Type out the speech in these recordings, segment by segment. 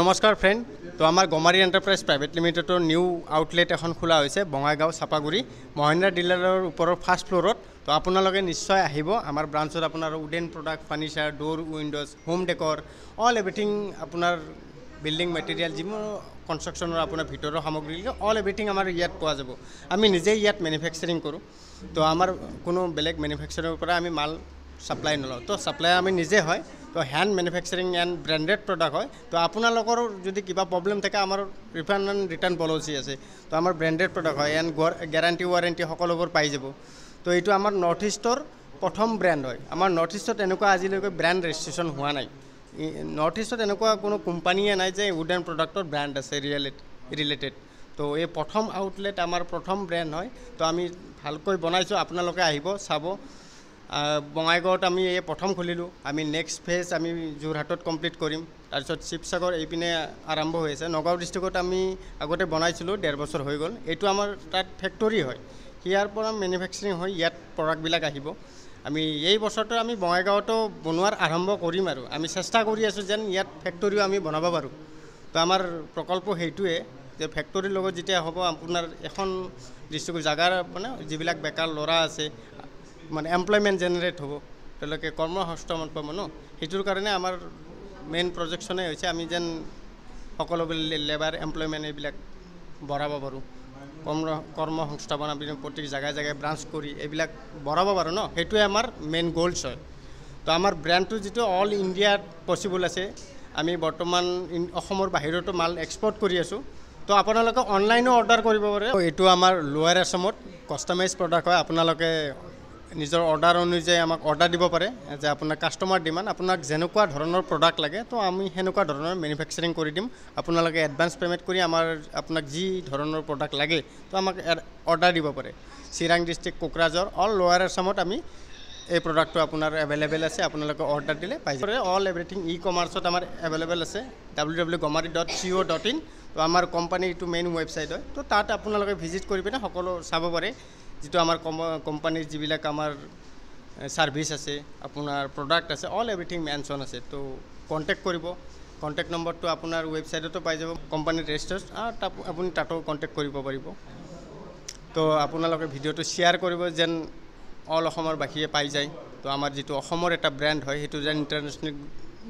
নমস্কাৰ ফ্ৰেণ্ড তো আমাৰ গমাৰি এণ্টাৰপ্ৰাইজ প্ৰাইভেট লিমিটেডৰ নিউ আউটলেট এখন খোলা হৈছে বঙাইগাঁও চাপাগুৰি মহেন্দ্ৰা ডিলাৰৰ ওপৰৰ ফাৰ্ষ্ট ফ্ল'ৰত তো আপোনালোকে নিশ্চয় আহিব আমাৰ ব্ৰাঞ্চত আপোনাৰ wooden product furniture door windows home decor all everything আপোনাৰ বিল্ডিং মেটেৰিয়েল যিবোৰ কনষ্ট্ৰাকশ্যনৰ আপোনাৰ ভিতৰৰ সামগ্ৰী অল এভৰিথিং আমাৰ ইয়াত পোৱা যাব আমি নিজেই ইয়াত মেনুফেকচাৰিং কৰোঁ তো আমাৰ কোনো বেলেগ মেনুফেকচাৰিঙৰ পৰা আমি মাল সাপ্লাই নলওঁ তো সাপ্লাই আমি নিজে হয় তো hand manufacturing and branded product হয় তো আপোনালোকৰ যদি কিবা প্ৰবলেম থাকে আমাৰ ৰিফাণ্ড এণ্ড ৰিটাৰ্ণ পলিচি আছে তো আমাৰ ব্ৰ্যান্ডেড প্ৰডাক্ট হয় এণ্ড গ্যাৰাণ্টি ৱাৰেণ্টি সকলোবোৰ পাই যাব তো এইটো আমাৰ নৰ্থ ইষ্টৰ প্ৰথম ব্ৰ্যান্ড হয় আমাৰ নৰ্থ ইষ্টত এনেকুৱা আজিলৈকে ব্ৰ্যান্ড ৰেজিষ্ট্ৰেশ্যন হোৱা নাই নৰ্থ ইষ্টত এনেকুৱা কোনো কোম্পানীয়ে নাই যে উডেন প্ৰডাক্টৰ ব্ৰ্যান্ড আছে ৰিলেটেড তো এই প্ৰথম আউটলেট আমাৰ প্ৰথম ব্ৰ্যান্ড হয় তো আমি ভালকৈ বনাইছোঁ আপোনালোকে আহিব চাব বঙাইগাঁৱত আমি এই প্ৰথম খুলিলোঁ আমি নেক্সট ফেজ আমি যোৰহাটত কমপ্লিট কৰিম তাৰপিছত শিৱসাগৰ এইপিনে আৰম্ভ হৈ আছে নগাঁও ডিষ্ট্ৰিক্টত আমি আগতে বনাইছিলোঁ 1.5 বছৰ হৈ গ'ল এইটো আমাৰ তাত ফেক্টৰী হয় ইয়াৰ পৰা মেনুফেকচাৰিং হয় ইয়াত প্ৰডাক্টবিলাক আহিব আমি এই বছৰটো আমি বঙাইগাঁৱতো বনোৱাৰ আৰম্ভ কৰিম আৰু আমি চেষ্টা কৰি আছোঁ যেন ইয়াত ফেক্টৰীও আমি বনাব পাৰোঁ তো আমাৰ প্ৰকল্প সেইটোৱে যে ফেক্টৰীৰ লগত যেতিয়া হ'ব আপোনাৰ এখন ডিষ্ট্ৰিক্ট জাগাৰ মানে যিবিলাক বেকাৰ ল'ৰা আছে মানে এমপ্লয়মেণ্ট জেনেৰেট হ'ব তেওঁলোকে কৰ্মসংস্থাপন পাব ন সেইটোৰ কাৰণে আমাৰ মেইন প্ৰজেক্টছনে হৈছে আমি যেন সকলো লেবাৰ এমপ্লয়মেণ্ট এইবিলাক বঢ়াব পাৰোঁ কৰ্মসংস্থাপন আমি প্ৰত্যেক জেগাই জেগাই ব্ৰাঞ্চ কৰি এইবিলাক বঢ়াব পাৰোঁ ন সেইটোৱে আমাৰ মেইন গ'লছ হয় তো আমাৰ ব্ৰেণ্ডটো যিটো অল ইণ্ডিয়াত পচিবল আছে আমি বৰ্তমান অসমৰ বাহিৰতো মাল এক্সপৰ্ট কৰি আছোঁ তো আপোনালোকে অনলাইনো অৰ্ডাৰ কৰিব পাৰে এইটো আমাৰ লোৱাৰ আছামত কাষ্টমাইজ প্ৰডাক্ট হয় আপোনালোকে নিজৰ অৰ্ডাৰ অনুযায়ী আমাক অৰ্ডাৰ দিব পাৰে যে আপোনাৰ কাষ্টমাৰ ডিমাণ্ড আপোনাক যেনেকুৱা ধৰণৰ প্ৰডাক্ট লাগে তো আমি সেনেকুৱা ধৰণৰ মেনুফেকচাৰিং কৰি দিম আপোনালোকে এডভান্স পে'মেণ্ট কৰি আমাৰ আপোনাক যি ধৰণৰ প্ৰডাক্ট লাগে তো আমাক অৰ্ডাৰ দিব পাৰে চিৰাং ডিষ্ট্ৰিক্ট কোকৰাঝাৰ অল লোৱাৰ আছামত আমি এই প্ৰডাক্টটো আপোনাৰ এভেইলেবল আছে আপোনালোকে অৰ্ডাৰ দিলে পাই যাব অল এভৰিথিং ই কমাৰ্চত আমাৰ এভেইলেবল আছে www.gomari.co.in তো আমাৰ কোম্পানী এইটো মেইন ৱেবছাইট হয় তো তাত আপোনালোকে ভিজিট কৰি পিনে সকলো চাব পাৰে যিটো আমাৰ কোম্পানীৰ যিবিলাক আমাৰ সাৰ্ভিস আছে আপোনাৰ প্ৰডাক্ট আছে অল এভৰিথিং মেনশ্যন আছে তো কণ্টেক্ট কৰিব কণ্টেক্ট নম্বৰটো আপোনাৰ ৱেবছাইটতো পাই যাব কোম্পানীৰ ৰেজিষ্টাৰ্ড আপুনি তাতো কণ্টেক্ট কৰিব পাৰিব তো আপোনালোকে ভিডিঅ'টো শ্বেয়াৰ কৰিব যেন অল অসমৰ বাসীয়ে পাই যায় তো আমাৰ যিটো অসমৰ এটা ব্ৰেণ্ড হয় সেইটো যেন ইণ্টাৰনেশ্যনেল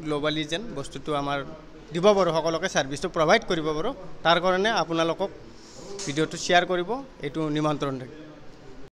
গ্ল'বালি যেন বস্তুটো আমাৰ দিব পাৰোঁ সকলোকে ছাৰ্ভিচটো প্ৰভাইড কৰিব পাৰোঁ তাৰ কাৰণে আপোনালোকক ভিডিঅ'টো শ্বেয়াৰ কৰিব এইটো নিমন্ত্ৰণ থাকে